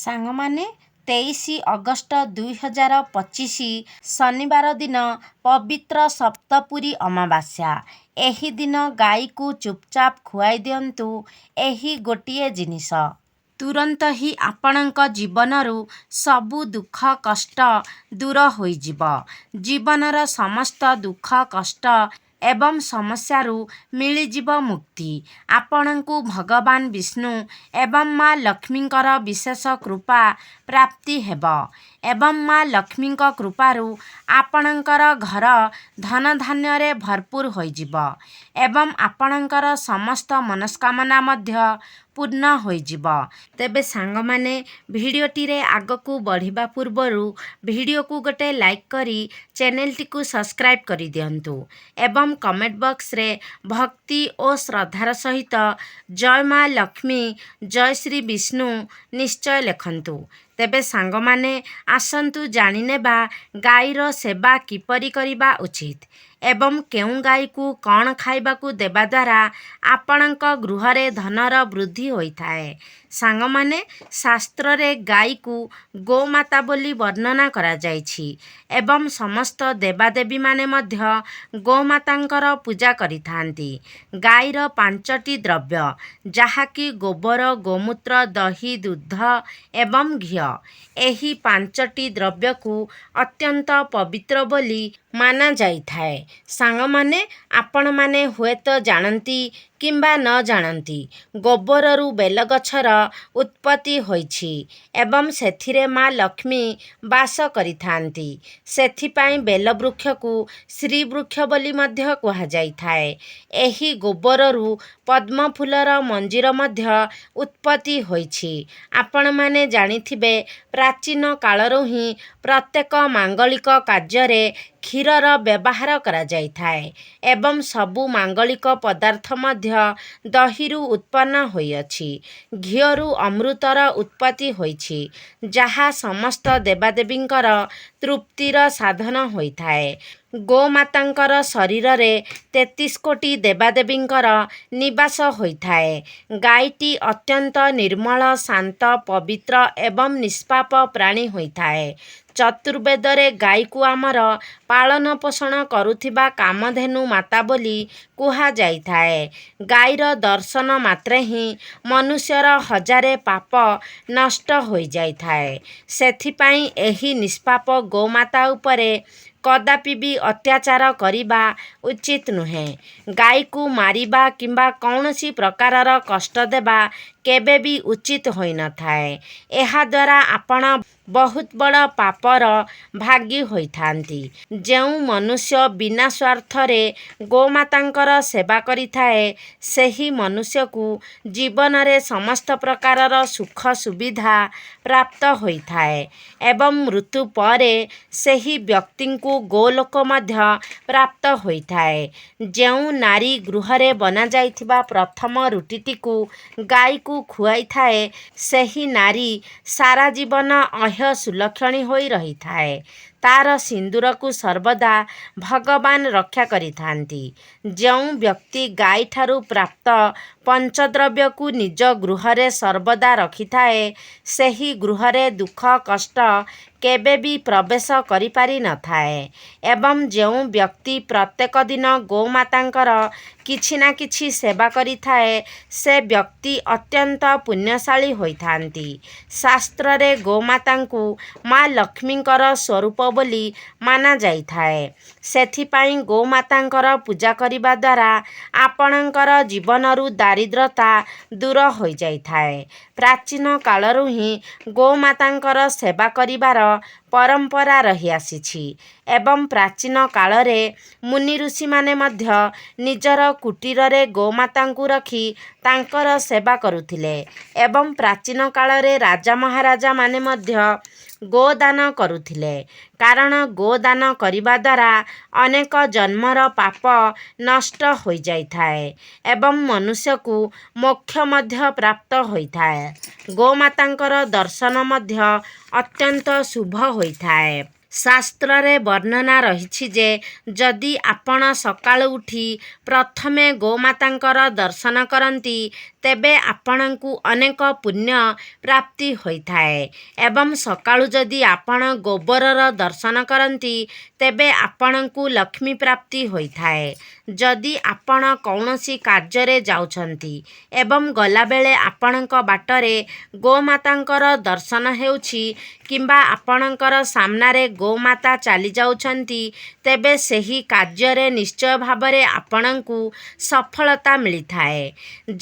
ସାଙ୍ଗମାନେ 23 ଅଗଷ୍ଟ 2025 ଶନିବାର ଦିନ ପବିତ୍ର ସପ୍ତପୁରୀ ଅମାବାସ୍ୟା। ଏହି ଦିନ ଗାଈକୁ ଚୁପଚାପ ଖୁଆଇ ଦିଅନ୍ତୁ ଏହି ଗୋଟିଏ ଜିନିଷ। ତୁରନ୍ତ ହିଁ ଆପଣଙ୍କ ଜୀବନରୁ ସବୁ ଦୁଃଖ କଷ୍ଟ ଦୂର ହୋଇଯିବ। ଜୀବନର ସମସ୍ତ ଦୁଃଖ କଷ୍ଟ ଏବଂ ସମସ୍ୟାରୁ ମିଳିଯିବ ମୁକ୍ତି। ଆପଣଙ୍କୁ ଭଗବାନ ବିଷ୍ଣୁ ଏବଂ ମା ଲକ୍ଷ୍ମୀଙ୍କର ବିଶେଷ କୃପା ପ୍ରାପ୍ତି ହେବ ଏବଂ ମା ଲକ୍ଷ୍ମୀଙ୍କ କୃପାରୁ ଆପଣଙ୍କର ଘର ଧନଧାନ୍ୟରେ ଭରପୁର ହୋଇଯିବ ଏବଂ ଆପଣଙ୍କର ସମସ୍ତ ମନସ୍କାମନା ମଧ୍ୟ ପୂର୍ଣ୍ଣ ହୋଇଯିବ। ତେବେ ସାଙ୍ଗମାନେ, ଭିଡ଼ିଓଟିରେ ଆଗକୁ ବଢ଼ିବା ପୂର୍ବରୁ ଭିଡ଼ିଓକୁ ଗୋଟେ ଲାଇକ୍ କରି ଚ୍ୟାନେଲଟିକୁ ସବସ୍କ୍ରାଇବ୍ କରିଦିଅନ୍ତୁ ଏବଂ କମେଣ୍ଟ ବକ୍ସରେ ଭକ୍ତି ଓ ଶ୍ରଦ୍ଧାର ସହିତ ଜୟ ମା ଲକ୍ଷ୍ମୀ, ଜୟ ଶ୍ରୀ ବିଷ୍ଣୁ ନିଶ୍ଚୟ ଲେଖନ୍ତୁ। ତେବେ ସାଙ୍ଗମାନେ, ଆସନ୍ତୁ ଜାଣିନେବା ଗାଈର ସେବା କିପରି କରିବା ଉଚିତ ଏବଂ କେଉଁ ଗାଈକୁ କ'ଣ ଖାଇବାକୁ ଦେବା ଦ୍ୱାରା ଆପଣଙ୍କ ଗୃହରେ ଧନର ବୃଦ୍ଧି ହୋଇଥାଏ। ସାଙ୍ଗମାନେ, ଶାସ୍ତ୍ରରେ ଗାଈକୁ ଗୋମାତା ବୋଲି ବର୍ଣ୍ଣନା କରାଯାଇଛି ଏବଂ ସମସ୍ତ ଦେବାଦେବୀମାନେ ମଧ୍ୟ ଗୋମାତାଙ୍କର ପୂଜା କରିଥାନ୍ତି। ଗାଈର 5ଟି ଦ୍ରବ୍ୟ, ଯାହାକି ଗୋବର, ଗୋମୂତ୍ର, ଦହି, ଦୁଗ୍ଧ ଏବଂ ଘିଅ। ଏହି 5ଟି ଦ୍ରବ୍ୟକୁ ଅତ୍ୟନ୍ତ ପବିତ୍ର ବୋଲି ମାନାଯାଇଥାଏ। ସାଙ୍ଗମାନେ, ଆପଣମାନେ ହୁଏତ ଜାଣନ୍ତି କିମ୍ବା ନ ଜାଣନ୍ତି, ଗୋବରରୁ ବେଲଗଛର ଉତ୍ପତ୍ତି ହୋଇଛି ଏବଂ ସେଥିରେ ମା ଲକ୍ଷ୍ମୀ ବାସ କରିଥାନ୍ତି। ସେଥିପାଇଁ ବେଲବୃକ୍ଷକୁ ଶ୍ରୀବୃକ୍ଷ ବୋଲି ମଧ୍ୟ କୁହାଯାଇଥାଏ। ଏହି ଗୋବରରୁ ପଦ୍ମଫୁଲର ମଞ୍ଜିର ମଧ୍ୟ ଉତ୍ପତ୍ତି ହୋଇଛି। ଆପଣମାନେ ଜାଣିଥିବେ, ପ୍ରାଚୀନ କାଳରୁ ହିଁ ପ୍ରତ୍ୟେକ ମାଙ୍ଗଳିକ କାର୍ଯ୍ୟରେ କ୍ଷୀରର ବ୍ୟବହାର କରାଯାଇଥାଏ ଏବଂ ସବୁ ମାଙ୍ଗଳିକ ପଦାର୍ଥ ମଧ୍ୟ ଦହିରୁ ଉତ୍ପନ୍ନ ହୋଇଅଛି। ଘିଅରୁ ଅମୃତର ଉତ୍ପତ୍ତି ହୋଇଛି, ଯାହା ସମସ୍ତ ଦେବାଦେବୀଙ୍କର ତୃପ୍ତିର ସାଧନ ହୋଇଥାଏ। ଗୋମାତାଙ୍କର ଶରୀରରେ 33 କୋଟି ଦେବାଦେବୀଙ୍କର ନିବାସ ହୋଇଥାଏ। ଗାଈଟି ଅତ୍ୟନ୍ତ ନିର୍ମଳ, ଶାନ୍ତ, ପବିତ୍ର ଏବଂ ନିଷ୍ପାପ ପ୍ରାଣୀ ହୋଇଥାଏ। ଚତୁର୍ବେଦରେ ଗାଈକୁ ଆମର ପାଳନ ପୋଷଣ କରୁଥିବା କାମଧେନୁ ମାତା ବୋଲି କୁହାଯାଇଥାଏ। ଗାଈର ଦର୍ଶନ ମାତ୍ରେ ହିଁ ମନୁଷ୍ୟର 1000 ପାପ ନଷ୍ଟ ହୋଇଯାଇଥାଏ। ସେଥିପାଇଁ ଏହି ନିଷ୍ପାପ ଗୋମାତା ଉପରେ କଦାପି ବି ଅତ୍ୟାଚାର କରିବା ଉଚିତ ନୁହେଁ। ଗାଈକୁ ମାରିବା କିମ୍ବା କୌଣସି ପ୍ରକାରର କଷ୍ଟ ଦେବା କେବେ ବି ଉଚିତ ହୋଇନଥାଏ। ଏହାଦ୍ୱାରା ଆପଣ ବହୁତ ବଡ଼ ପାପର ଭାଗୀ ହୋଇଥାନ୍ତି। ଯେଉଁ ମନୁଷ୍ୟ ବିନା ସ୍ୱାର୍ଥରେ ଗୋମାତାଙ୍କର ସେବା କରିଥାଏ, ସେହି ମନୁଷ୍ୟକୁ ଜୀବନରେ ସମସ୍ତ ପ୍ରକାରର ସୁଖ ସୁବିଧା ପ୍ରାପ୍ତ ହୋଇଥାଏ ଏବଂ ମୃତ୍ୟୁ ପରେ ସେହି ବ୍ୟକ୍ତିଙ୍କୁ ଗୋଲୋକ ମଧ୍ୟ ପ୍ରାପ୍ତ ହୋଇଥାଏ। ଯେଉଁ ନାରୀ ଗୃହରେ ବନାଯାଇଥିବା ପ୍ରଥମ ରୁଟିଟିକୁ ଗାଈକୁ ଖୁଆଇଥାଏ, ସେହି ନାରୀ ସାରା ଜୀବନ ସୁଲକ୍ଷଣୀ ହୋଇ ରହିଥାଏ। ତାର ସିନ୍ଦୁରକୁ ସର୍ବଦା ଭଗବାନ ରକ୍ଷା କରିଥାନ୍ତି। ଯେଉଁ ବ୍ୟକ୍ତି ଗାଈଠାରୁ ପ୍ରାପ୍ତ ପଞ୍ଚଦ୍ରବ୍ୟକୁ ନିଜ ଗୃହରେ ସର୍ବଦା ରଖିଥାଏ, ସେହି ଗୃହରେ ଦୁଃଖ କଷ୍ଟ କେବେ ବି ପ୍ରବେଶ କରିପାରିନଥାଏ ଏବଂ ଯେଉଁ ବ୍ୟକ୍ତି ପ୍ରତ୍ୟେକ ଦିନ ଗୋମାତାଙ୍କର କିଛି ନା କିଛି ସେବା କରିଥାଏ, ସେ ବ୍ୟକ୍ତି ଅତ୍ୟନ୍ତ ପୁଣ୍ୟଶାଳୀ ହୋଇଥାନ୍ତି। ଶାସ୍ତ୍ରରେ ଗୋମାତାଙ୍କୁ ମା ଲକ୍ଷ୍ମୀଙ୍କର ସ୍ୱରୂପ ବୋଲି ମାନାଯାଇଥାଏ। ସେଥିପାଇଁ ଗୋମାତାଙ୍କର ପୂଜା କରିବା ଦ୍ୱାରା ଆପଣଙ୍କର ଜୀବନରୁ ଦାରିଦ୍ର୍ୟତା ଦୂର ହୋଇଯାଇଥାଏ। ପ୍ରାଚୀନ କାଳରୁ ହିଁ ଗୋମାତାଙ୍କର ସେବା କରିବାର ପରମ୍ପରା ରହିଆସିଛି ଏବଂ ପ୍ରାଚୀନ କାଳରେ ମୁନି ଋଷିମାନେ ମଧ୍ୟ ନିଜର କୁଟୀରରେ ଗୋମାତାଙ୍କୁ ରଖି ତାଙ୍କର ସେବା କରୁଥିଲେ ଏବଂ ପ୍ରାଚୀନ କାଳରେ ରାଜା ମହାରାଜାମାନେ ମଧ୍ୟ ଗୋଦାନ କରୁଥିଲେ, କାରଣ ଗୋଦାନ କରିବା ଦ୍ୱାରା ଅନେକ ଜନ୍ମର ପାପ ନଷ୍ଟ ହୋଇଯାଇଥାଏ ଏବଂ ମନୁଷ୍ୟକୁ ମୋକ୍ଷ ମଧ୍ୟ ପ୍ରାପ୍ତ ହୋଇଥାଏ। ଗୋମାତାଙ୍କର ଦର୍ଶନ ମଧ୍ୟ ଅତ୍ୟନ୍ତ ଶୁଭ ହୋଇଥାଏ। ଶାସ୍ତ୍ରରେ ବର୍ଣ୍ଣନା ରହିଛି ଯେ ଯଦି ଆପଣ ସକାଳୁ ଉଠି ପ୍ରଥମେ ଗୋମାତାଙ୍କର ଦର୍ଶନ କରନ୍ତି, ତେବେ ଆପଣଙ୍କୁ ଅନେକ ପୁଣ୍ୟ ପ୍ରାପ୍ତି ହୋଇଥାଏ। ଏବଂ ସକାଳୁ ଯଦି ଆପଣ ଗୋବରର ଦର୍ଶନ କରନ୍ତି ତେବେ ଆପଣଙ୍କୁ ଲକ୍ଷ୍ମୀ ପ୍ରାପ୍ତି ହୋଇଥାଏ। ଯଦି ଆପଣ କୌଣସି କାର୍ଯ୍ୟରେ ଯାଉଛନ୍ତି ଏବଂ ଗଲାବେଳେ ଆପଣଙ୍କ ବାଟରେ ଗୋମାତାଙ୍କର ଦର୍ଶନ ହେଉଛି କିମ୍ବା ଆପଣଙ୍କର ସାମ୍ନାରେ ଗୋମାତା ଚାଲି ଯାଉଛନ୍ତି ତେବେ ସେହି କାର୍ଯ୍ୟରେ ନିଶ୍ଚୟ ଭାବରେ ଆପଣଙ୍କୁ ସଫଳତା ମିଳିଥାଏ।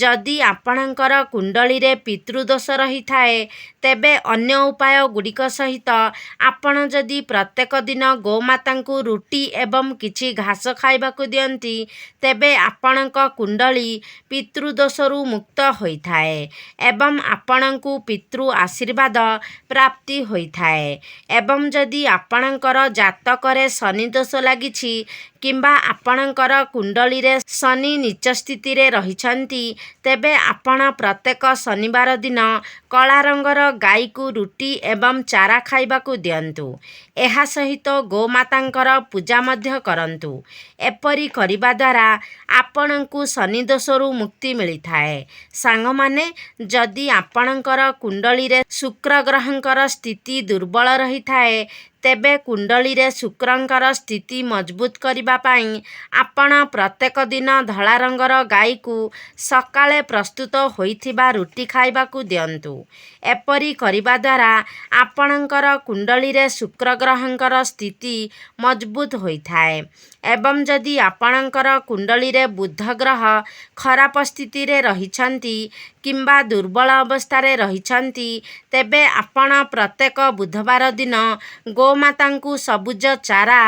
ଯଦି ଆପଣଙ୍କର କୁଣ୍ଡଳୀରେ ପିତୃଦୋଷ ରହିଥାଏ ତେବେ ଅନ୍ୟ ଉପାୟ ଗୁଡ଼ିକ ସହିତ ଆପଣ ଯଦି ପ୍ରତ୍ୟେକ ଦିନ ଗୋମାତାଙ୍କୁ ରୁଟି ଏବଂ କିଛି ଘାସ ଖାଇବାକୁ ଦିଅନ୍ତି ତେବେ ଆପଣଙ୍କ କୁଣ୍ଡଳୀ ପିତୃଦୋଷରୁ ମୁକ୍ତ ହୋଇଥାଏ ଏବଂ ଆପଣଙ୍କୁ ପିତୃ ଆଶୀର୍ବାଦ ପ୍ରାପ୍ତି ହୋଇଥାଏ। ଏବଂ ଯଦି ଆପଣଙ୍କର ଜାତକରେ ଶନି ଦୋଷ ଲାଗିଛି କିମ୍ବା ଆପଣଙ୍କର କୁଣ୍ଡଳୀରେ ଶନି ନୀଚ ସ୍ଥିତିରେ ରହିଛନ୍ତି ତେବେ ଆପଣ ପ୍ରତ୍ୟେକ ଶନିବାର ଦିନ କଳା ରଙ୍ଗର ଗାଈକୁ ରୁଟି ଏବଂ ଚାରା ଖାଇବାକୁ ଦିଅନ୍ତୁ। ଏହା ସହିତ ଗୋମାତାଙ୍କର ପୂଜା ମଧ୍ୟ କରନ୍ତୁ। ଏପରି କରିବା ଦ୍ୱାରା ଆପଣଙ୍କୁ ଶନି ଦୋଷରୁ ମୁକ୍ତି ମିଳିଥାଏ। ସାଙ୍ଗମାନେ, ଯଦି ଆପଣଙ୍କର କୁଣ୍ଡଳୀରେ ଶୁକ୍ର ଗ୍ରହଙ୍କର ସ୍ଥିତି ଦୁର୍ବଳ ରହିଥାଏ ତେବେ କୁଣ୍ଡଳୀରେ ଶୁକ୍ରଙ୍କର ସ୍ଥିତି ମଜବୁତ କରିବା ପାଇଁ ଆପଣ ପ୍ରତ୍ୟେକ ଦିନ ଧଳା ରଙ୍ଗର ଗାଈକୁ ସକାଳେ ପ୍ରସ୍ତୁତ ହୋଇଥିବା ରୁଟି ଖାଇବାକୁ ଦିଅନ୍ତୁ। ଏପରି କରିବା ଦ୍ୱାରା ଆପଣଙ୍କର କୁଣ୍ଡଳୀରେ ଶୁକ୍ର ଗ୍ରହଙ୍କର ସ୍ଥିତି ମଜବୁତ ହୋଇଥାଏ। ଏବଂ ଯଦି ଆପଣଙ୍କର କୁଣ୍ଡଳୀରେ ବୁଧ ଗ୍ରହ ଖରାପ ସ୍ଥିତିରେ ରହିଛନ୍ତି କିମ୍ବା ଦୁର୍ବଳ ଅବସ୍ଥାରେ ରହିଛନ୍ତି ତେବେ ଆପଣ ପ୍ରତ୍ୟେକ ବୁଧବାର ଦିନ ଗୋମାତାଙ୍କୁ ସବୁଜ ଚାରା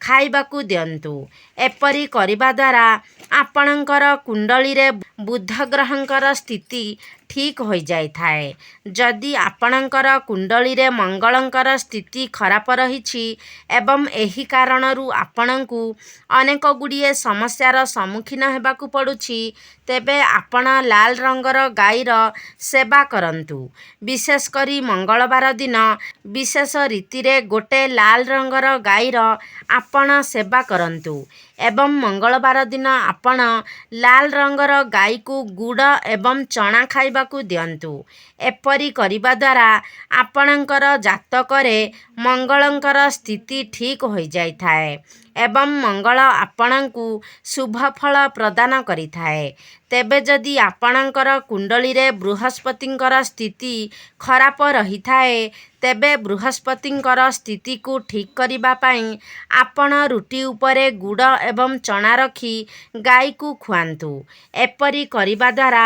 ଖାଇବାକୁ ଦିଅନ୍ତୁ। ଏପରି କରିବା ଦ୍ୱାରା ଆପଣଙ୍କର କୁଣ୍ଡଳୀରେ ବୁଧ ଗ୍ରହଙ୍କର ସ୍ଥିତି ଠିକ୍ ହୋଇଯାଇଥାଏ। ଯଦି ଆପଣଙ୍କର କୁଣ୍ଡଳୀରେ ମଙ୍ଗଳଙ୍କର ସ୍ଥିତି ଖରାପ ରହିଛି ଏବଂ ଏହି କାରଣରୁ ଆପଣଙ୍କୁ ଅନେକ ଗୁଡ଼ିଏ ସମସ୍ୟାର ସମ୍ମୁଖୀନ ହେବାକୁ ପଡ଼ୁଛି ତେବେ ଆପଣ ଲାଲ ରଙ୍ଗର ଗାଈର ସେବା କରନ୍ତୁ। ବିଶେଷ କରି ମଙ୍ଗଳବାର ଦିନ ବିଶେଷ ରୀତିରେ ଗୋଟେ ଲାଲ ରଙ୍ଗର ଗାଈର ଆପଣ ସେବା କରନ୍ତୁ ଏବଂ ମଙ୍ଗଳବାର ଦିନ ଆପଣ ଲାଲ ରଙ୍ଗର ଗାଈକୁ ଗୁଡ଼ ଏବଂ ଚଣା ଖାଇବାକୁ ଦିଅନ୍ତୁ। ଏପରି କରିବା ଦ୍ୱାରା ଆପଣଙ୍କର ଜାତକରେ ମଙ୍ଗଳଙ୍କର ସ୍ଥିତି ଠିକ୍ ହୋଇଯାଇଥାଏ ଏବଂ ମଙ୍ଗଳ ଆପଣଙ୍କୁ ଶୁଭ ଫଳ ପ୍ରଦାନ କରିଥାଏ। ତେବେ ଯଦି ଆପଣଙ୍କର କୁଣ୍ଡଳୀରେ ବୃହସ୍ପତିଙ୍କର ସ୍ଥିତି ଖରାପ ରହିଥାଏ ତେବେ ବୃହସ୍ପତିଙ୍କର ସ୍ଥିତିକୁ ଠିକ୍ କରିବା ପାଇଁ ଆପଣ ରୁଟି ଉପରେ ଗୁଡ଼ ଏବଂ ଚଣା ରଖି ଗାଈକୁ ଖୁଆନ୍ତୁ। ଏପରି କରିବା ଦ୍ୱାରା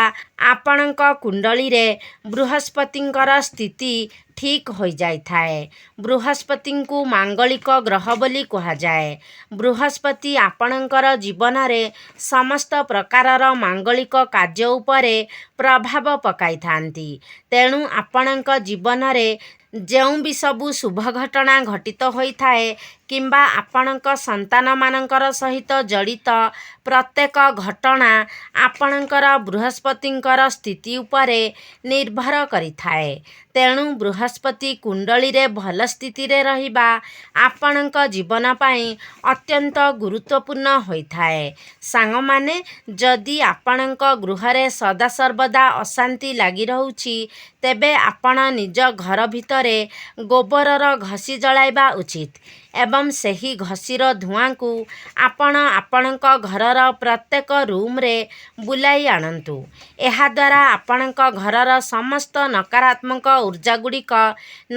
ଆପଣଙ୍କ କୁଣ୍ଡଳୀରେ ବୃହସ୍ପତିଙ୍କର ସ୍ଥିତି ଠିକ୍ ହୋଇଯାଇଥାଏ। ବୃହସ୍ପତିଙ୍କୁ ମାଙ୍ଗଳିକ ଗ୍ରହ ବୋଲି କୁହାଯାଏ। ବୃହସ୍ପତି ଆପଣଙ୍କର ଜୀବନରେ ସମସ୍ତ ପ୍ରକାରର ମାଙ୍ଗଳିକ କାର୍ଯ୍ୟ ଉପରେ ପ୍ରଭାବ ପକାଇଥାନ୍ତି। ତେଣୁ ଆପଣଙ୍କ ଜୀବନରେ ଯେଉଁ ବି ସବୁ ଶୁଭ ଘଟଣା ଘଟିତ ହୋଇଥାଏ କିମ୍ବା ଆପଣଙ୍କ ସନ୍ତାନମାନଙ୍କର ସହିତ ଜଡ଼ିତ ପ୍ରତ୍ୟେକ ଘଟଣା ଆପଣଙ୍କର ବୃହସ୍ପତିଙ୍କର ସ୍ଥିତି ଉପରେ ନିର୍ଭର କରିଥାଏ। ତେଣୁ ବୃହସ୍ପତି କୁଣ୍ଡଳୀରେ ଭଲ ସ୍ଥିତିରେ ରହିବା ଆପଣଙ୍କ ଜୀବନ ପାଇଁ ଅତ୍ୟନ୍ତ ଗୁରୁତ୍ୱପୂର୍ଣ୍ଣ ହୋଇଥାଏ। ସାଙ୍ଗମାନେ, ଯଦି ଆପଣଙ୍କ ଗୃହରେ ସଦାସର୍ବଦା ଅଶାନ୍ତି ଲାଗି ରହୁଛି ତେବେ ଆପଣ ନିଜ ଘର ଭିତରେ ଗୋବରର ଘଷି ଜଳାଇବା ଉଚିତ ଏବଂ ସେହି ଘଷିର ଧୂଆଁକୁ ଆପଣ ଆପଣଙ୍କ ଘରର ପ୍ରତ୍ୟେକ ରୁମ୍ରେ ବୁଲାଇ ଆଣନ୍ତୁ। ଏହାଦ୍ୱାରା ଆପଣଙ୍କ ଘରର ସମସ୍ତ ନକାରାତ୍ମକ ଉର୍ଜା ଗୁଡ଼ିକ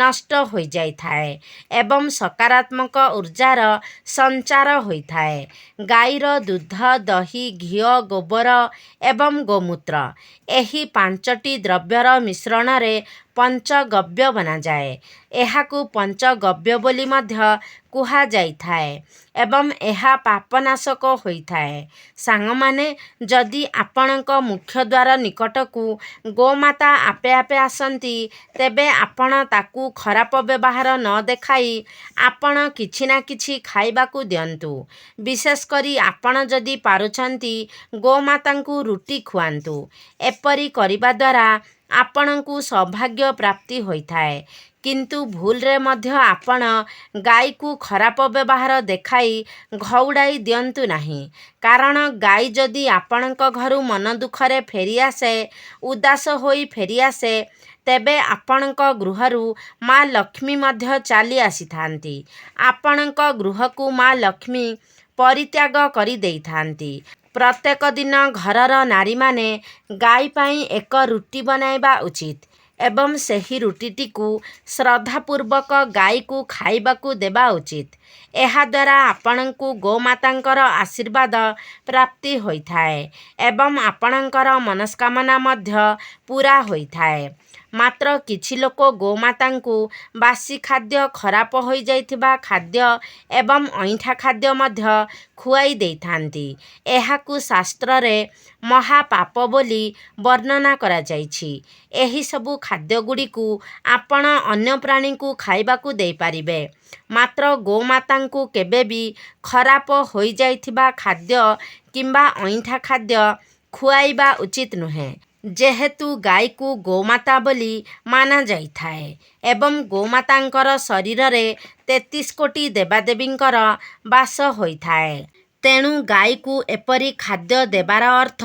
ନଷ୍ଟ ହୋଇଯାଇଥାଏ ଏବଂ ସକାରାତ୍ମକ ଉର୍ଜାର ସଞ୍ଚାର ହୋଇଥାଏ। ଗାଈର ଦୁଧ, ଦହି, ଘିଅ, ଗୋବର ଏବଂ ଗୋମୂତ୍ର ଏହି ପାଞ୍ଚଟି ଦ୍ରବ୍ୟର ମିଶ୍ରଣରେ ପଞ୍ଚଗବ୍ୟ ବନାଯାଏ। ଏହାକୁ ପଞ୍ଚଗବ୍ୟ ବୋଲି ମଧ୍ୟ କୁହାଯାଇଥାଏ ଏବଂ ଏହା ପାପନାଶକ ହୋଇଥାଏ। ସାଙ୍ଗମାନେ, ଯଦି ଆପଣଙ୍କ ମୁଖ୍ୟ ଦ୍ୱାର ନିକଟକୁ ଗୋମାତା ଆପେ ଆପେ ଆସନ୍ତି ତେବେ ଆପଣ ତାକୁ ଖରାପ ବ୍ୟବହାର ନ ଦେଖାଇ ଆପଣ କିଛି ନା କିଛି ଖାଇବାକୁ ଦିଅନ୍ତୁ। ବିଶେଷ କରି ଆପଣ ଯଦି ପାରୁଛନ୍ତି ଗୋମାତାଙ୍କୁ ରୁଟି ଖୁଆନ୍ତୁ। ଏପରି କରିବା ଦ୍ୱାରା ଆପଣଙ୍କୁ ସୌଭାଗ୍ୟ ପ୍ରାପ୍ତି ହୋଇଥାଏ। କିନ୍ତୁ ଭୁଲରେ ମଧ୍ୟ ଆପଣ ଗାଈକୁ ଖରାପ ବ୍ୟବହାର ଦେଖାଇ ଘଉଡ଼ାଇ ଦିଅନ୍ତୁ ନାହିଁ। କାରଣ ଗାଈ ଯଦି ଆପଣଙ୍କ ଘରୁ ମନ ଦୁଃଖରେ ଫେରିଆସେ, ଉଦାସ ହୋଇ ଫେରିଆସେ, ତେବେ ଆପଣଙ୍କ ଗୃହରୁ ମା ଲକ୍ଷ୍ମୀ ମଧ୍ୟ ଚାଲି ଆସିଥାନ୍ତି। ଆପଣଙ୍କ ଗୃହକୁ ମା ଲକ୍ଷ୍ମୀ ପରିତ୍ୟାଗ କରିଦେଇଥାନ୍ତି। ପ୍ରତ୍ୟେକ ଦିନ ଘରର ନାରୀମାନେ ଗାଈ ପାଇଁ ଏକ ରୁଟି ବନାଇବା ଉଚିତ ଏବଂ ସେହି ରୁଟିଟିକୁ ଶ୍ରଦ୍ଧାପୂର୍ବକ ଗାଈକୁ ଖାଇବାକୁ ଦେବା ଉଚିତ। ଏହାଦ୍ୱାରା ଆପଣଙ୍କୁ ଗୋମାତାଙ୍କର ଆଶୀର୍ବାଦ ପ୍ରାପ୍ତି ହୋଇଥାଏ ଏବଂ ଆପଣଙ୍କର ମନସ୍କାମନା ମଧ୍ୟ ପୂରା ହୋଇଥାଏ। ମାତ୍ର କିଛି ଲୋକ ଗୋମାତାଙ୍କୁ ବାସି ଖାଦ୍ୟ, ଖରାପ ହୋଇଯାଇଥିବା ଖାଦ୍ୟ ଏବଂ ଅଇଁଠା ଖାଦ୍ୟ ମଧ୍ୟ ଖୁଆଇ ଦେଇଥାନ୍ତି। ଏହାକୁ ଶାସ୍ତ୍ରରେ ମହାପାପ ବୋଲି ବର୍ଣ୍ଣନା କରାଯାଇଛି। ଏହିସବୁ ଖାଦ୍ୟଗୁଡ଼ିକୁ ଆପଣ ଅନ୍ୟ ପ୍ରାଣୀଙ୍କୁ ଖାଇବାକୁ ଦେଇପାରିବେ, ମାତ୍ର ଗୋମାତାଙ୍କୁ କେବେ ବି ଖରାପ ହୋଇଯାଇଥିବା ଖାଦ୍ୟ କିମ୍ବା ଅଇଁଠା ଖାଦ୍ୟ ଖୁଆଇବା ଉଚିତ ନୁହେଁ। ଯେହେତୁ ଗାଈକୁ ଗୋମାତା ବୋଲି ମାନାଯାଇଥାଏ ଏବଂ ଗୋମାତାଙ୍କର ଶରୀରରେ 33 କୋଟି ଦେବାଦେବୀଙ୍କର ବାସ ହୋଇଥାଏ, ତେଣୁ ଗାଈକୁ ଏପରି ଖାଦ୍ୟ ଦେବାର ଅର୍ଥ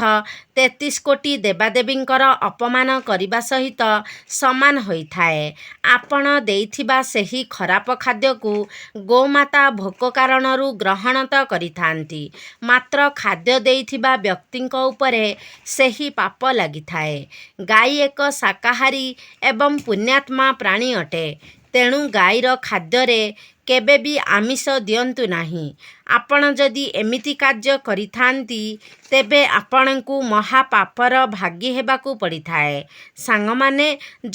33 କୋଟି ଦେବାଦେବୀଙ୍କର ଅପମାନ କରିବା ସହିତ ସମାନ ହୋଇଥାଏ। ଆପଣ ଦେଇଥିବା ସେହି ଖରାପ ଖାଦ୍ୟକୁ ଗୋମାତା ଭୋକ କାରଣରୁ ଗ୍ରହଣ ତ କରିଥାନ୍ତି, ମାତ୍ର ଖାଦ୍ୟ ଦେଇଥିବା ବ୍ୟକ୍ତିଙ୍କ ଉପରେ ସେହି ପାପ ଲାଗିଥାଏ। ଗାଈ ଏକ ଶାକାହାରୀ ଏବଂ ପୁଣ୍ୟାତ୍ମା ପ୍ରାଣୀ ଅଟେ, ତେଣୁ ଗାଈର ଖାଦ୍ୟରେ କେବେ ବି ଆମିଷ ଦିଅନ୍ତୁ ନାହିଁ। ଆପଣ ଯଦି ଏମିତି କାର୍ଯ୍ୟ କରିଥାନ୍ତି, ତେବେ ଆପଣଙ୍କୁ ମହାପାପର ଭାଗୀ ହେବାକୁ ପଡ଼ିଥାଏ। ସାଙ୍ଗମାନେ,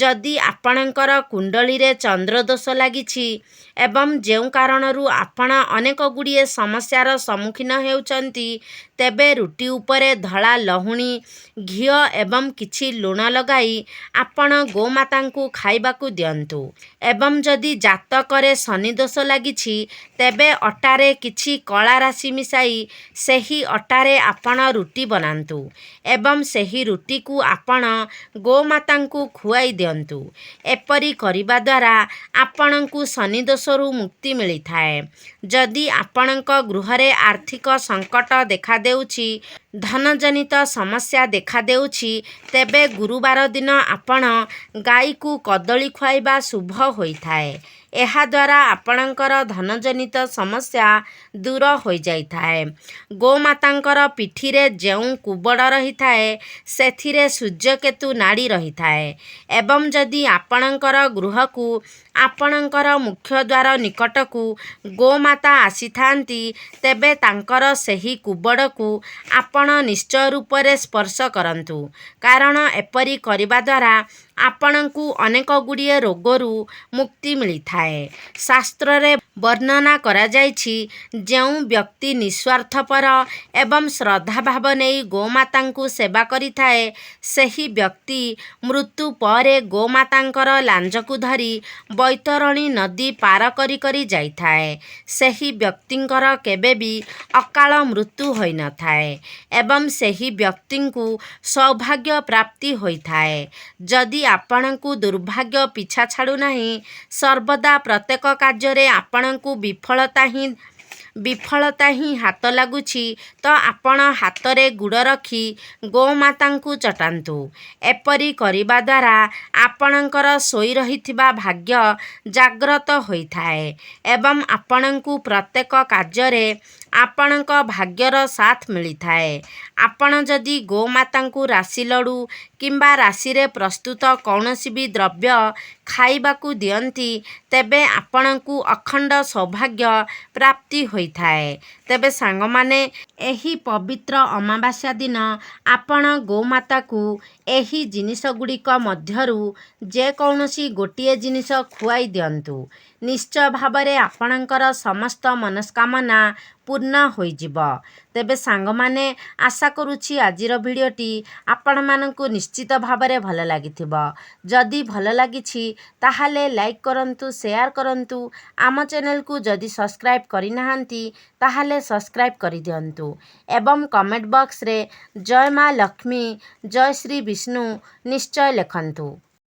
ଯଦି ଆପଣଙ୍କର କୁଣ୍ଡଳୀରେ ଚନ୍ଦ୍ରଦୋଷ ଲାଗିଛି ଏବଂ ଯେଉଁ କାରଣରୁ ଆପଣ ଅନେକ ଗୁଡ଼ିଏ ସମସ୍ୟାର ସମ୍ମୁଖୀନ ହେଉଛନ୍ତି, ତେବେ ରୁଟି ଉପରେ ଧଳା ଲହୁଣୀ, ଘିଅ ଏବଂ କିଛି ଲୁଣ ଲଗାଇ ଆପଣ ଗୋମାତାଙ୍କୁ ଖାଇବାକୁ ଦିଅନ୍ତୁ। ଏବଂ ଯଦି ଜାତକରେ ଶନିଦୋଷ ଲାଗିଛି, ତେବେ ଅଟାରେ କିଛି କଳା ରାଶି ମିଶାଇ ସେହି ଅଟାରେ ଆପଣ ରୁଟି ବନାନ୍ତୁ ଏବଂ ସେହି ରୁଟିକୁ ଆପଣ ଗୋମାତାଙ୍କୁ ଖୁଆଇ ଦିଅନ୍ତୁ। ଏପରି କରିବା ଦ୍ୱାରା ଆପଣଙ୍କୁ ଶନିଦୋଷରୁ ମୁକ୍ତି ମିଳିଥାଏ। ଯଦି ଆପଣଙ୍କ ଗୃହରେ ଆର୍ଥିକ ସଙ୍କଟ ଦେଖାଦେଉଛି, ଧନଜନିତ ସମସ୍ୟା ଦେଖାଦେଉଛି, ତେବେ ଗୁରୁବାର ଦିନ ଆପଣ ଗାଈକୁ କଦଳୀ ଖୁଆଇବା ଶୁଭ ହୋଇଥାଏ। ଏହାଦ୍ୱାରା ଆପଣଙ୍କର ଧନଜନିତ ସମସ୍ୟା ଦୂର ହୋଇଯାଇଥାଏ। ଗୋମାତାଙ୍କର ପିଠିରେ ଯେଉଁ କୁବଡ଼ ରହିଥାଏ, ସେଥିରେ ସୂର୍ଯ୍ୟକେତୁ ନାଡ଼ି ରହିଥାଏ ଏବଂ ଯଦି ଆପଣଙ୍କର ଗୃହକୁ ଆପଣଙ୍କର ମୁଖ୍ୟଦ୍ୱାର ନିକଟକୁ ଗୋମାତା ଆସିଥାନ୍ତି, ତେବେ ତାଙ୍କର ସେହି କୁବଡ଼କୁ ଆପଣ ନିଶ୍ଚୟ ରୂପରେ ସ୍ପର୍ଶ କରନ୍ତୁ। କାରଣ ଏପରି କରିବା ଦ୍ୱାରା ଆପଣଙ୍କୁ ଅନେକ ଗୁଡ଼ିଏ ରୋଗରୁ ମୁକ୍ତି ମିଳିଥାଏ। ଶାସ୍ତ୍ରରେ ବର୍ଣ୍ଣନା କରାଯାଇଛି, ଯେଉଁ ବ୍ୟକ୍ତି ନିଃସ୍ୱାର୍ଥପର ଏବଂ ଶ୍ରଦ୍ଧାଭାବ ନେଇ ଗୋମାତାଙ୍କୁ ସେବା କରିଥାଏ, ସେହି ବ୍ୟକ୍ତି ମୃତ୍ୟୁ ପରେ ଗୋମାତାଙ୍କର ଲାଞ୍ଜକୁ ଧରି ବୈତରଣୀ ନଦୀ ପାର କରି କରି ଯାଇଥାଏ। ସେହି ବ୍ୟକ୍ତିଙ୍କର କେବେ ବି ଅକାଳ ମୃତ୍ୟୁ ହୋଇନଥାଏ ଏବଂ ସେହି ବ୍ୟକ୍ତିଙ୍କୁ ସୌଭାଗ୍ୟ ପ୍ରାପ୍ତି ହୋଇଥାଏ। ଯଦି ଆପଣଙ୍କୁ ଦୁର୍ଭାଗ୍ୟ ପିଛା ଛାଡ଼ୁନାହିଁ, ସର୍ବଦା ପ୍ରତ୍ୟେକ କାର୍ଯ୍ୟରେ ଆପଣଙ୍କୁ ବିଫଳତା ହିଁ ହାତ ଲାଗୁଛି, ତ ଆପଣ ହାତରେ ଗୁଡ଼ ରଖି ଗୋମାତାଙ୍କୁ ଚଟାନ୍ତୁ। ଏପରି କରିବା ଦ୍ୱାରା ଆପଣଙ୍କର ଶୋଇ ରହିଥିବା ଭାଗ୍ୟ ଜାଗ୍ରତ ହୋଇଥାଏ ଏବଂ ଆପଣଙ୍କୁ ପ୍ରତ୍ୟେକ କାର୍ଯ୍ୟରେ ଆପଣଙ୍କ ଭାଗ୍ୟର ସାଥ ମିଳିଥାଏ। ଆପଣ ଯଦି ଗୋମାତାଙ୍କୁ ରାଶି ଲଡ଼ୁ କିମ୍ବା ରାଶିରେ ପ୍ରସ୍ତୁତ କୌଣସି ବି ଦ୍ରବ୍ୟ ଖାଇବାକୁ ଦିଅନ୍ତି, ତେବେ ଆପଣଙ୍କୁ ଅଖଣ୍ଡ ସୌଭାଗ୍ୟ ପ୍ରାପ୍ତି ହୋଇଥାଏ। ତେବେ ସାଙ୍ଗମାନେ, ଏହି ପବିତ୍ର ଅମାବାସ୍ୟା ଦିନ ଆପଣ ଗୋମାତାକୁ ଏହି ଜିନିଷଗୁଡ଼ିକ ମଧ୍ୟରୁ ଯେକୌଣସି ଗୋଟିଏ ଜିନିଷ ଖୁଆଇ ଦିଅନ୍ତୁ। ନିଶ୍ଚୟ ଭାବରେ ଆପଣଙ୍କର ସମସ୍ତ ମନସ୍କାମନା ପୂର୍ଣ୍ଣ ହୋଇଯିବ। ତେବେ ସାଙ୍ଗମାନେ, ଆଶା କରୁଛି ଆଜିର ଭିଡ଼ିଓଟି ଆପଣମାନଙ୍କୁ ନିଶ୍ଚିତ ଭାବରେ ଭଲ ଲାଗିଥିବ। ଯଦି ଭଲ ଲାଗିଛି ତାହେଲେ ଲାଇକ୍ କରନ୍ତୁ, ସେୟାର କରନ୍ତୁ। ଆମ ଚ୍ୟାନେଲକୁ ଯଦି ସବସ୍କ୍ରାଇବ୍ କରିନାହାନ୍ତି ତାହେଲେ ସବସ୍କ୍ରାଇବ୍ କରିଦିଅନ୍ତୁ ଏବଂ କମେଣ୍ଟ ବକ୍ସରେ ଜୟ ମା ଲକ୍ଷ୍ମୀ, ଜୟ ଶ୍ରୀ ବିଷ୍ଣୁ ନିଶ୍ଚୟ ଲେଖନ୍ତୁ।